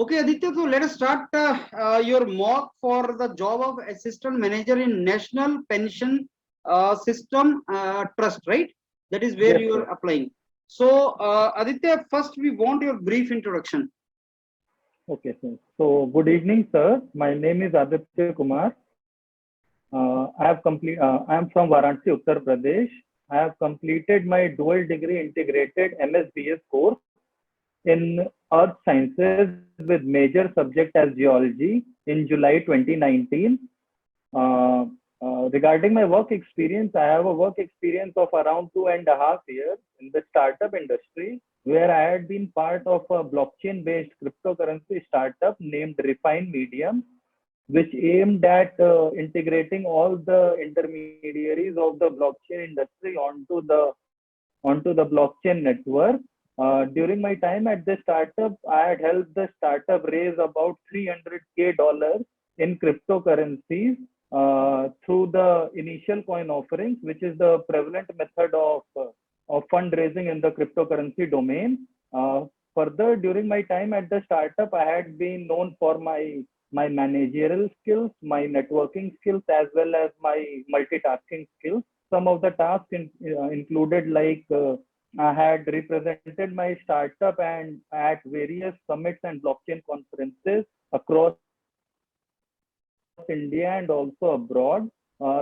Okay, Aditya, so let us start your mock for the job of assistant manager in National Pension System Trust, right? That is where Yes, you sir. are applying. So, Aditya, first we want your brief introduction. Okay, sir. So, good evening, sir. My name is Aditya Kumar. I am from Varanasi, Uttar Pradesh. I have completed my dual degree integrated MSBS course in Earth Sciences with major subject as geology in July 2019. Uh, Regarding my work experience, I have a work experience of around 2.5 years in the startup industry, where I had been part of a blockchain-based cryptocurrency startup named Refine Medium, which aimed at integrating all the intermediaries of the blockchain industry onto the blockchain network. During my time at the startup, I had helped the startup raise about $300K in cryptocurrencies through the initial coin offerings, which is the prevalent method of fundraising in the cryptocurrency domain. Further, during my time at the startup, I had been known for my managerial skills, my networking skills, as well as my multitasking skills. Some of the tasks included I had represented my startup and at various summits and blockchain conferences across India and also abroad.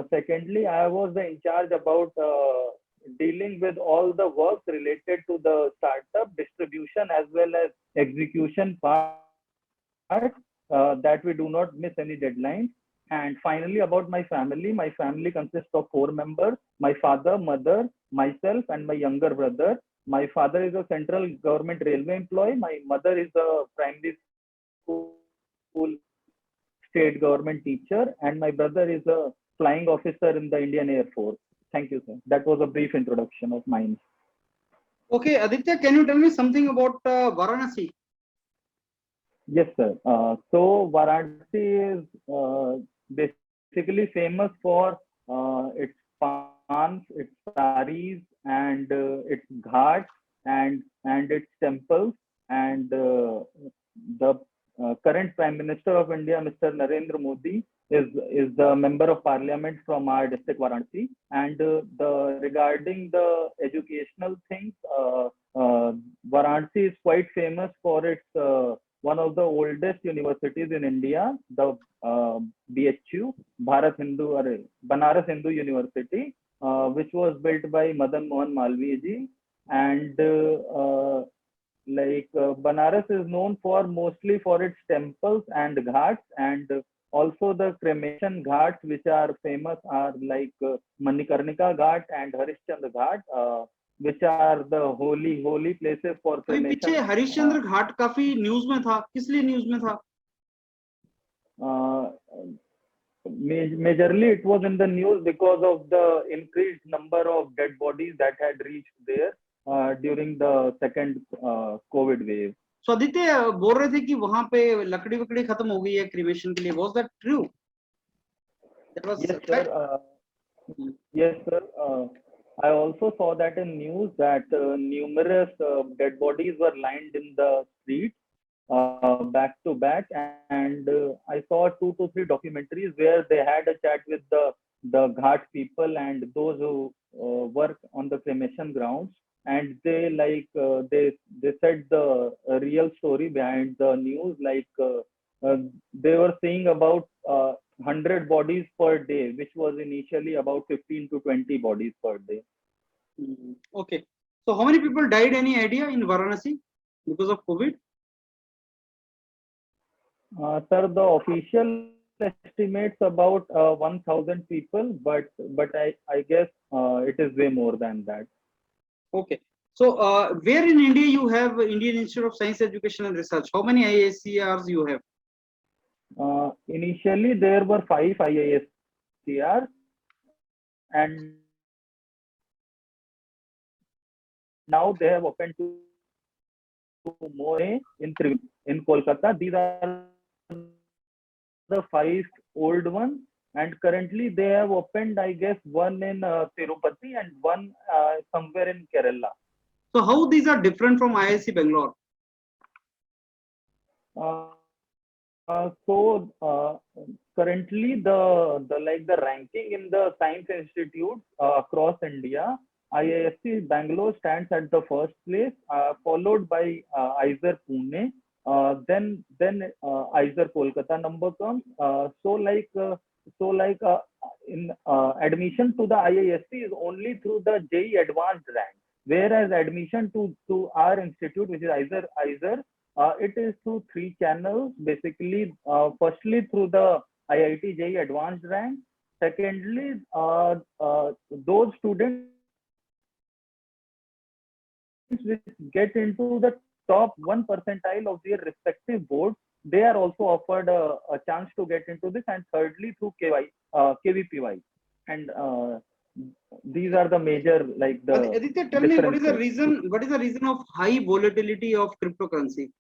Secondly, I was in charge about dealing with all the works related to the startup distribution as well as execution part, that we do not miss any deadlines. And finally, about my family. My family consists of 4 members: my father, mother, myself, and my younger brother. My father is a central government railway employee. My mother is a primary school state government teacher, and my brother is a flying officer in the Indian Air Force. Thank you, sir. That was a brief introduction of mine. Okay, Aditya, can you tell me something about Varanasi? Yes, sir. So Varanasi is basically famous for its pans, its saris, and its ghats and its temples. And the current Prime Minister of India, Mr. Narendra Modi, is the member of Parliament from our district Varanasi. And the regarding the educational things, Varanasi is quite famous for its one of the oldest universities in India, the BHU, Banaras Hindu University, which was built by Madan Mohan Malviya ji. And Banaras is known for mostly for its temples and ghats, and also the cremation ghats, which are famous, are Manikarnika Ghat and Harishchandra Ghat, which are the holy places for अभी cremation. पीछे हरिश्चंद्र घाट काफी news में था, किस लिए news में था? Uh, Majorly, it was in the news because of the increased number of dead bodies that had reached there during the second COVID wave. So Aditya बोल रहे थे कि वहां पे लकड़ी वकड़ी खत्म हो गई है क्रिमेशन के लिए. Was that true? That was Yes, fact? sir. Yes, sir. I also saw that in news that numerous dead bodies were lined in the streets back to back, and I saw 2 to 3 documentaries where they had a chat with the Ghat people and those who work on the cremation grounds, and they said the real story behind the news. They were saying about 100 bodies per day, which was initially about 15 to 20 bodies per day. Okay. So how many people died? Any idea in Varanasi because of COVID? Sir, the official estimates about 1,000 people, but I guess it is way more than that. Okay. So where in India you have Indian Institute of Science Education and Research? How many IISCRs you have? Initially, there were 5 IISCRs, and now they have opened to more in in Kolkata. These are the 5 old ones, and currently they have opened, I guess, one in Tirupati and one somewhere in Kerala. So how these are different from IISc Bangalore? Uh, so currently the ranking in the science institutes across India, IISc Bangalore stands at the first place, followed by IISER Pune, then IISER Kolkata number comes. So in admission to the IISc is only through the JEE advanced rank, whereas admission to our institute, which is IISER, it is through three channels, basically. Firstly, through the IIT JEE Advanced rank. Secondly, those students which get into the top 1 percentile of their respective boards, they are also offered a chance to get into this. And thirdly, through KVPY. And these are the major, like, the Aditya, tell me, what is the differences. reason? What is the reason of high volatility of cryptocurrency?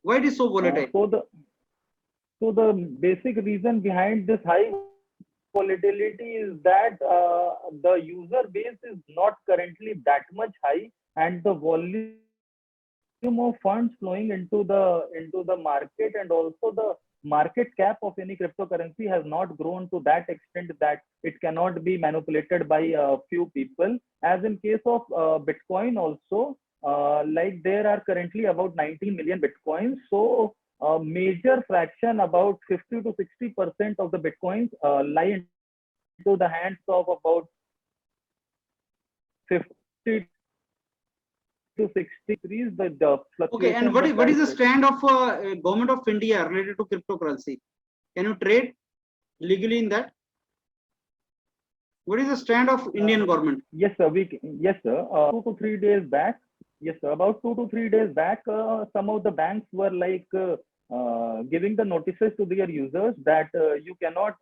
Why it is so volatile? So the basic reason behind this high volatility is that the user base is not currently that much high, and the volume of funds flowing into the market, and also the market cap of any cryptocurrency has not grown to that extent that it cannot be manipulated by a few people. As in case of Bitcoin also, like, there are currently about 19 million Bitcoins. So a major fraction, about 50 to 60% of the Bitcoins lie into the hands of about 50 to 60 degrees. The Okay, and fluctuation, what is the stand of government of India related to cryptocurrency? Can you trade legally in that? What is the stand of Indian government? Yes, sir. Yes, sir. 2 to 3 days back. Yes, sir. About 2 to 3 days back, some of the banks were like giving the notices to their users that you cannot,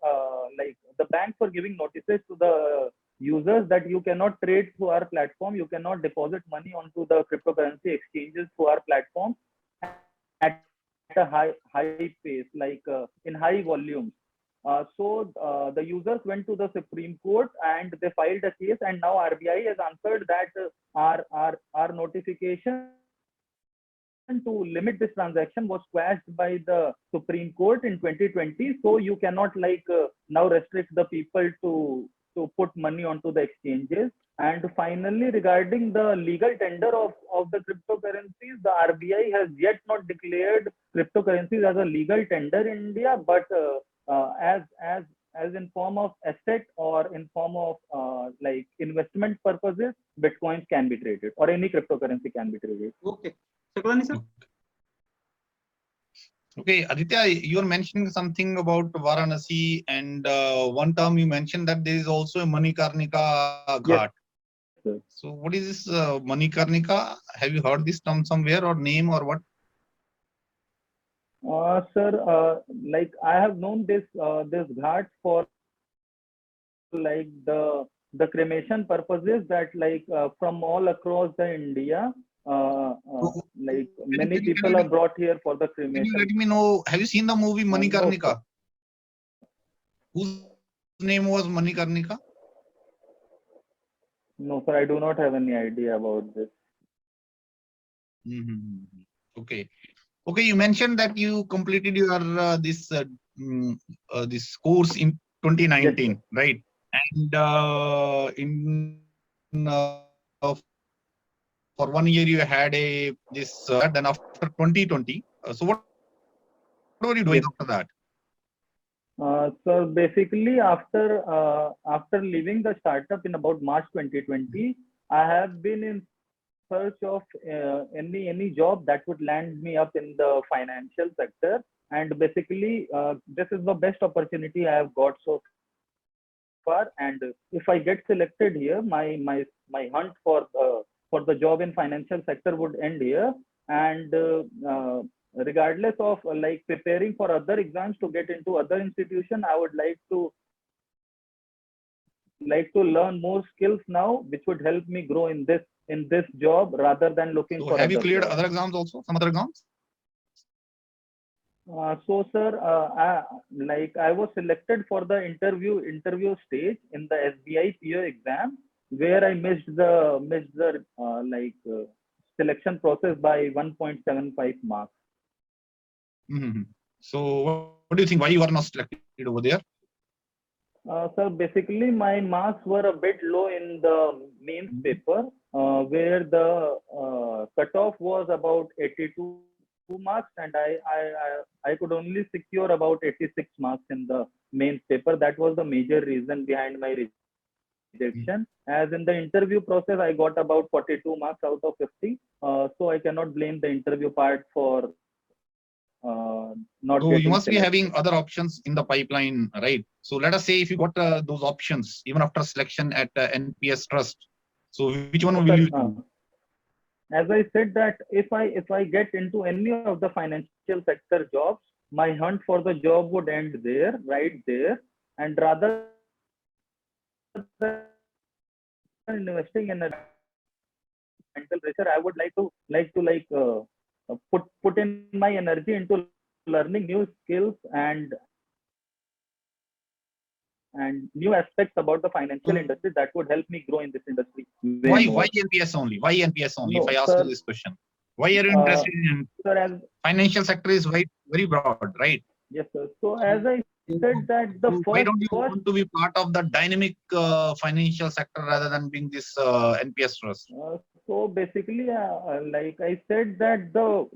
like, the banks were giving notices to the users that you cannot trade through our platform, you cannot deposit money onto the cryptocurrency exchanges through our platform at a high pace, like in high volumes. So the users went to the Supreme Court and they filed a case, and now RBI has answered that our notification to limit this transaction was quashed by the Supreme Court in 2020. So you cannot, like, now restrict the people to put money onto the exchanges. And finally, regarding the legal tender of the cryptocurrencies, the RBI has yet not declared cryptocurrencies as a legal tender in India, but as in form of asset or in form of like investment purposes, Bitcoins can be traded, or any cryptocurrency can be traded. Okay. Chakalani sir? Okay, Aditya, you are mentioning something about Varanasi, and one term you mentioned that there is also a Manikarnika Ghat. Yes, sir. So what is this Manikarnika? Have you heard this term somewhere, or name, or what? Sir, like, I have known this ghat for, like, the cremation purposes, that, like, from all across the India, like, many people are brought here for the Can you cremation. let me know? Have you seen the movie No, Manikarnika? sir. Whose name was Manikarnika? No, sir, I do not have any idea about this. Okay. Okay, you mentioned that you completed your this course in 2019, Yes, right? And for 1 year you had this then after 2020. So what were you doing yes. after that? So basically, after leaving the startup in about March 2020, I have been in search of any job that would land me up in the financial sector. And basically, this is the best opportunity I have got so far. And if I get selected here, my hunt for the job in financial sector would end here. And regardless of like preparing for other exams to get into other institution, I would like to learn more skills now, which would help me grow in this job rather than looking So for have you other cleared jobs. other exams also? Some other exams? So, sir, I was selected for the interview stage in the SBI PO exam, where I missed the selection process by 1.75 marks. So what do you think? Why you are not selected over there? Sir, basically my marks were a bit low in the mains paper, where the cutoff was about 82 marks, and I could only secure about 86 marks in the mains paper. That was the major reason behind my rejection. As in the interview process, I got about 42 marks out of 50. So I cannot blame the interview part for not So you getting must be selected. having other options in the pipeline, right? So let us say if you got those options even after selection at NPS Trust. So which one will you choose? As I said that if I get into any of the financial sector jobs, my hunt for the job would end there, right there, and rather than investing in a mental pressure, I would put in my energy into learning new skills and new aspects about the financial industry that would help me grow in this industry. Why NPS only? Why NPS only? No, if I ask sir, you this question, why are you interested in sir, as financial sector is very broad, right? yes, sir. So as I said that the So why don't you want to be part of the dynamic financial sector rather than being this NPS Trust? So basically, like I said that the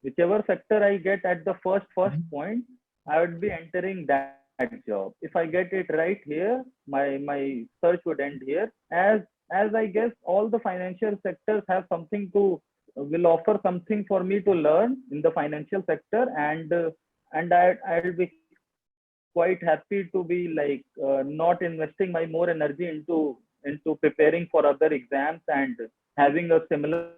whichever sector I get at the first point, I would be entering that job. If I get it right here, my search would end here. As I guess all the financial sectors have something to will offer something for me to learn in the financial sector, and I'll be quite happy to be not investing my more energy into preparing for other exams and having a similar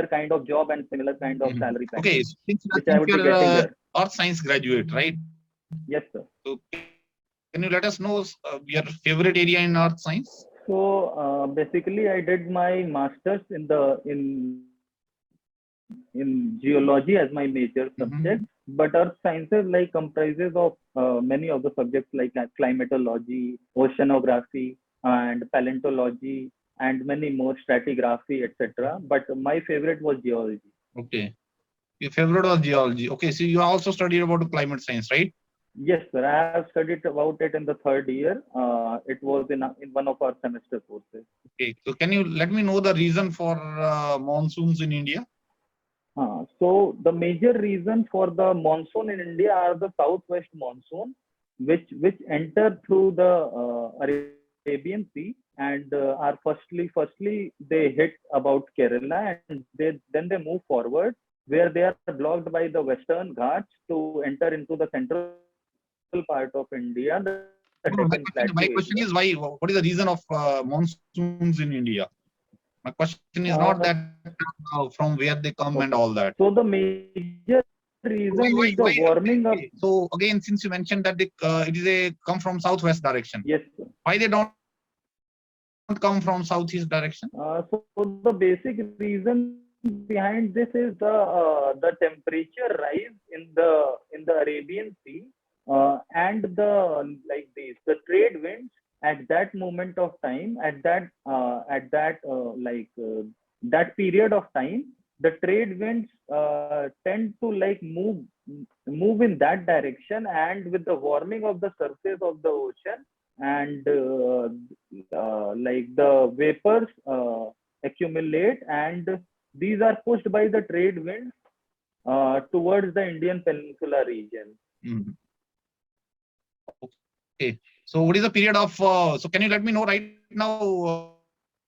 kind of job and similar kind of salary package, Okay, since which I would be you're getting here. earth science graduate, right? Yes, sir. So can you let us know your favorite area in earth science? So basically, I did my masters in geology as my major subject, but earth sciences comprises of many of the subjects like climatology, oceanography, and paleontology, and many more, stratigraphy, etc. But my favorite was geology. Okay, your favorite was geology. Okay, so you also studied about climate science, right? Yes, sir. I have studied about it in the third year. It was in one of our semester courses. Okay, so can you let me know the reason for monsoons in India? So the major reason for the monsoon in India are the southwest monsoon, which enter through the Arabian Sea and are firstly they hit about Kerala, and then they move forward where they are blocked by the Western Ghats to enter into the central part of India, the Tibetan Plateau My area. question is why? What is the reason of monsoons in India? My question is not that from where they come and all that. So the major reason is the warming up. So again, since you mentioned that it is a come from southwest direction. Yes, sir. Why they don't come from southeast direction? So the basic reason behind this is the temperature rise in the Arabian Sea, and the trade winds at that moment of time, that period of time, the trade winds tend to move in that direction, and with the warming of the surface of the ocean, and the vapors accumulate, and these are pushed by the trade winds towards the Indian Peninsula region. Okay, so what is the period of? So can you let me know right now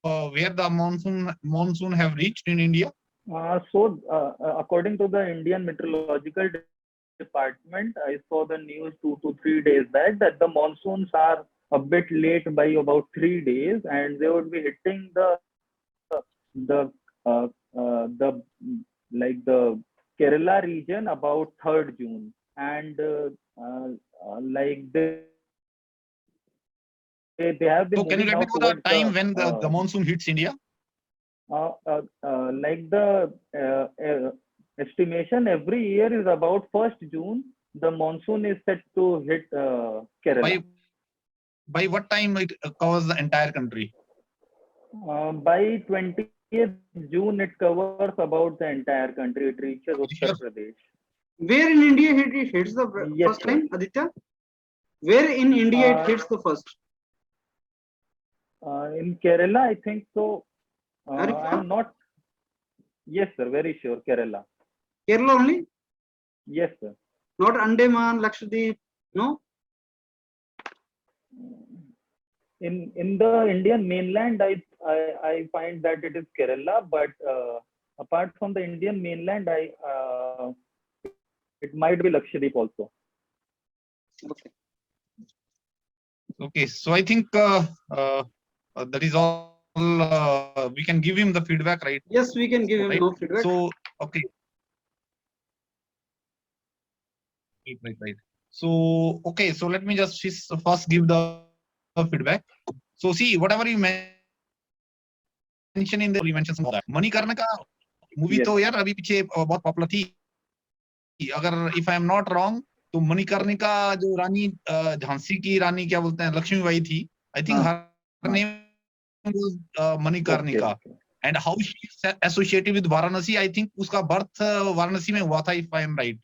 where the monsoon have reached in India? According to the Indian Meteorological Department, I saw the news 2 to 3 days back that the monsoons are a bit late by about 3 days, and they would be hitting the Kerala region about 3rd June, and they have been. So can you let me know the time when the monsoon hits India? Estimation every year is about 1st June. The monsoon is set to hit Kerala. By what time it covers the entire country? By 20 June it covers about the entire country. It reaches Uttar Pradesh. Where in India it hits the Yes, first sir. time, Aditya? Where in India it hits the first? In Kerala, I think so. Are you sure? I'm not. Yes, sir. Very sure. Kerala. Kerala only? Yes, sir. Not Andaman, Lakshadweep, no? In the Indian mainland, I find that it is Kerala, but apart from the Indian mainland, it might be Lakshadweep also. Okay. Okay, so I think that is all. We can give him the feedback, right? Yes, we can give him Right. no feedback. So, okay. Right. So, okay, so let me just first give the feedback. So, see, whatever you mention in the mentions of that. Manikarnika का movie Yes. तो यार अभी पीछे बहुत popular थी. अगर if I am not wrong तो मणिकर्णिका जो रानी झांसी की रानी क्या बोलते हैं लक्ष्मीबाई थी. I think her name Manikarnika. And how she associated with Varanasi. I think उसका बर्थ वाराणसी में हुआ था if I am right.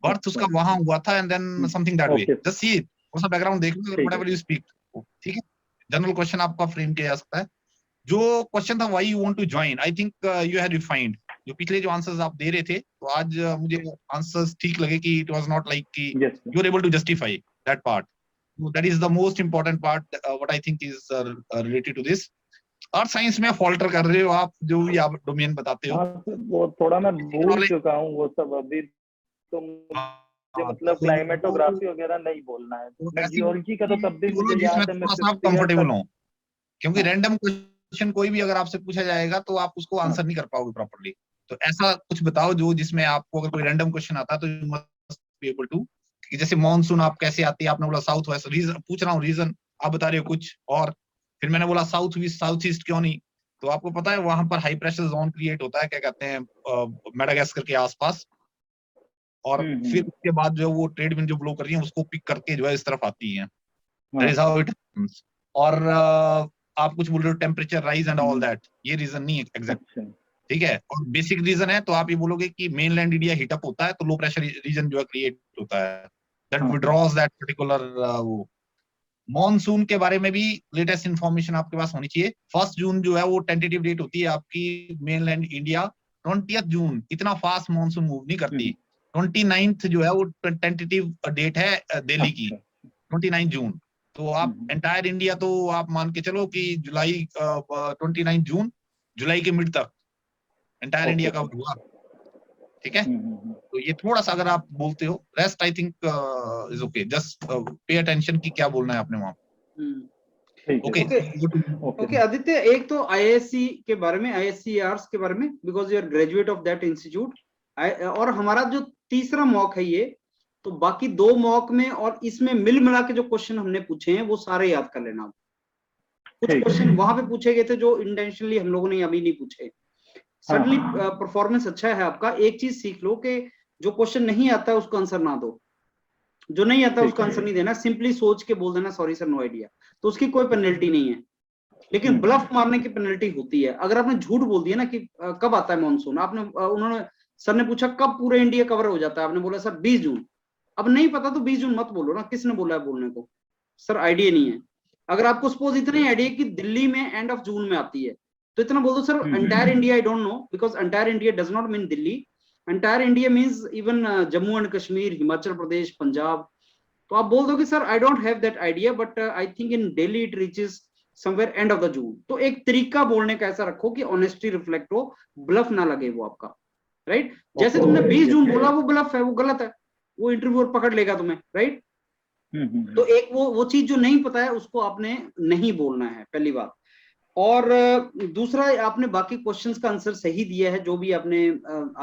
Birth उसका वहां हुआ था and then something that way. Just see it. उसका बैकग्राउंड देख लो व्हाटएवर यू स्पीक. ठीक है. जनरल क्वेश्चन आपका फ्रेम किया जा सकता है. जो क्वेश्चन था why you want to join. I think you have refined. जो पिछले जो आंसर्स आप दे रहे थे तो आज मुझे आंसर्स ठीक लगे कि इट वाज नॉट लाइक कि you are able to justify that part. That is the most important part what I think is related to this. Earth science में फॉल्टर कर रहे हो आप जो भी आप डोमेन बताते हो. वो थोड़ा मैं भूल चुका हूँ वो सब अभी. तो मतलब क्लाइमेटोग्राफी वगैरह नहीं बोलना है. जियोलॉजी का तो तब भी मुझे याद है. मैं कंफर्टेबल हूँ क्योंकि रैंडम क्वेश्चन कोई भी अगर आपसे पूछा जाएगा तो आप उसको आंसर नहीं कर पाओगे प्रॉपर्ली. तो ऐसा कुछ बताओ जो जिसमें आपको अगर कोई रैंडम क्वेश्चन आता है तो you must be able to. जैसे मॉनसून आप कैसे आती है. आपने बोला साउथ वेस्ट. रीजन पूछ रहा हूँ. रीजन आप बता रहे हो कुछ और. फिर मैंने बोला साउथ ईस्ट क्यों नहीं. तो आपको पता है वहां पर हाई प्रेशर जोन क्रिएट होता है क्या कहते हैं मेडागास्कर के आसपास. और फिर उसके बाद जो वो ट्रेड विंड जो ब्लो कर रही है उसको पिक करके जो है इस तरफ आती है. That is how it happens. और आप कुछ बोल रहे हो temperature rise and all that. ये रीजन नहीं है एग्जैक्ट. ठीक है. और बेसिक रीजन है तो आप ये बोलोगे कि मेनलैंड इंडिया हीटअप होता है तो लो प्रेशर रीजन जो है क्रिएट होता है. दैट विड्रॉज दैट पर्टिकुलर वो. मॉनसून के बारे में भी लेटेस्ट इंफॉर्मेशन आपके पास होनी चाहिए. 1 जून जो है वो टेंटेटिव डेट होती है आपकी मेनलैंड इंडिया. 20 जून इतना फास्ट मॉनसून मूव नहीं करती. 29 जो है वो टेंटेटिव डेट है दिल्ली की. 29 जून. तो आप एंटायर इंडिया तो आप मान के चलो कि जुलाई 29 जून जुलाई के मिड तक एंटायर इंडिया का हुआ. ठीक है. तो ये थोड़ा सा अगर आप बोलते हो. Rest I think is okay. Just pay attention की क्या बोलना है आपने वहां. ओके आदित्य. एक तो आईएससी के बारे में ISCERs के बारे में because you are graduate of that institute. और हमारा जो तीसरा मॉक है ये तो बाकी 2 मॉक में और इसमें मिल मिला के जो क्वेश्चन हमने पूछे हैं वो सारे याद कर लेना. कुछ क्वेश्चन वहां पे पूछे गए थे जो इंटेंशनली हम लोगों ने अभी नहीं पूछे. सडनली परफॉर्मेंस अच्छा है आपका. एक चीज सीख लो कि जो क्वेश्चन नहीं आता है उसको आंसर ना दो. जो नहीं आता है उसको आंसर नहीं देना. सिंपली सोच के बोल देना सॉरी सर नो आइडिया. तो उसकी कोई पेनल्टी नहीं है. लेकिन ब्लफ मारने की पेनल्टी होती है. अगर आपने झूठ बोल दिया ना कि कब आता है मानसून. उन्होंने सर ने पूछा कब पूरे इंडिया कवर हो जाता है. आपने बोला सर 20 जून. अब नहीं पता तो 20 जून मत बोलो ना. किसने बोला है बोलने को. सर आइडिया नहीं है. अगर आपको सपोज इतना ही आइडिया कि दिल्ली में एंड ऑफ जून में आती है तो इतना बोल दो sir entire India I don't know because entire India does not mean Delhi. Entire India means even Jammu and Kashmir, Himachal Pradesh, Punjab. तो आप बोल दो कि sir I don't have that idea but I think in Delhi it reaches somewhere end of the June. तो एक तरीका बोलने का ऐसा रखो कि ऑनेस्टी रिफ्लेक्ट हो. ब्लफ ना लगे वो आपका. राइट. जैसे तुमने 20 जून बोला वो ब्लफ है. वो गलत है. वो इंटरव्यूअर पकड़ लेगा तुम्हें. राइट. तो एक वो चीज जो नहीं पता है उसको आपने नहीं बोलना है पहली बात. और दूसरा आपने बाकी क्वेश्चंस का आंसर सही दिया है जो भी आपने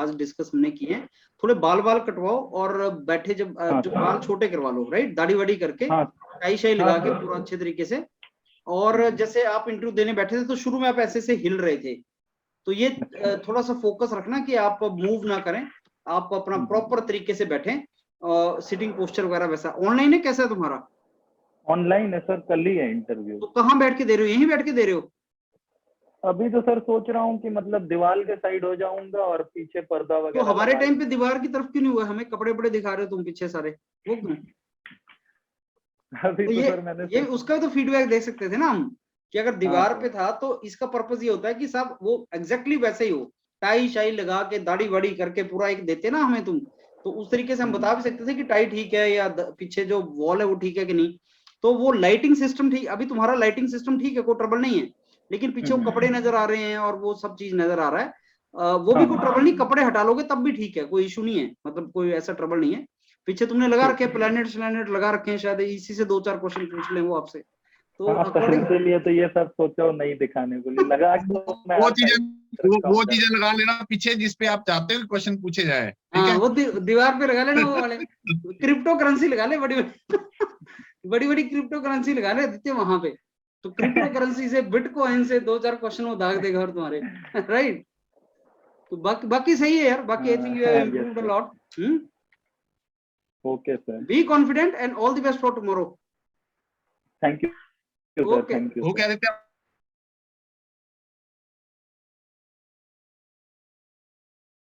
आज डिस्कस हमने किए हैं. थोड़े बाल कटवाओ और बैठे जब जो बाल छोटे करवा लो. राइट. दाढ़ी वाड़ी करके टाई शाई लगा के पूरा अच्छे तरीके से. और जैसे आप इंटरव्यू देने बैठे थे तो शुरू में आप ऐसे से हिल रहे थे तो ये थोड़ा सा फोकस रखना कि आप मूव ना करें. आप अपना प्रॉपर तरीके से बैठें. सिटिंग पोस्चर वगैरह वैसा. ऑनलाइन है कैसा है तुम्हारा. ऑनलाइन है सर. कल ही है इंटरव्यू. तो कहाँ बैठ के दे रहे हो. यहीं बैठ के दे रहे हो. अभी तो सर सोच रहा हूँ कि मतलब दीवार के साइड हो जाऊंगा और पीछे पर्दा तो वगैरह हमारे लगा टाइम पे दीवार की तरफ क्यों नहीं हुआ? हमें कपड़े वपड़े दिखा रहे हो तुम पीछे सारे, वो क्यों? अभी तो तो सर मैंने ये उसका तो फीडबैक दे सकते थे ना हम, कि अगर दीवार हाँ पे था तो इसका पर्पस ये होता है कि साहब वो एग्जैक्टली वैसे ही हो, टाई शाई लगा के दाढ़ी वाड़ी करके पूरा एक देते ना हमें तुम, तो उस तरीके से हम बता भी सकते थे कि टाई ठीक है या पीछे जो वॉल है वो ठीक है कि नहीं। तो वो लाइटिंग सिस्टम ठीक, अभी तुम्हारा लाइटिंग सिस्टम ठीक है, कोई ट्रबल नहीं है, लेकिन पीछे वो कपड़े नजर आ रहे हैं और वो सब चीज नजर आ रहा है, वो भी कोई ट्रबल नहीं, कपड़े हटा लोगे तब भी ठीक है, कोई इशू नहीं है, मतलब कोई ऐसा ट्रबल नहीं है। पीछे तुमने लगा रखे हैं प्लैनेट स्लैनेट लगा रखे हैं, शायद इसी से 2-4 क्वेश्चन पूछ लें वो आपसे, तो हाँ सर, अकॉर्डिंग इसीलिए तो ये सब सोचा और नहीं दिखाने के लिए लगा के तो मैं वो हर चीजें साइड रखता हूँ वो सर। चीजें लगा लेना पीछे जिसपे आप चाहते हो कि क्वेश्चन पूछे जाए, ठीक हाँ है। वो दीवार पे लगा लेना वो वाले, क्रिप्टो करेंसी लगा ले, बड़ी बड़ी बड़ी क्रिप्टो करेंसी लगा ले आदित्य वहां पे, तो क्रिप्टो करेंसी से बिटकॉइन से 2-4 क्वेश्चन वो दाग देगा और तुम्हारे राइट। तो बाकी सही है यार, बाकी आई think you have yes improved a sir, lot. Okay sir, be confident and all the best for tomorrow. Thank you sir, okay thank you okay sir. Aditya.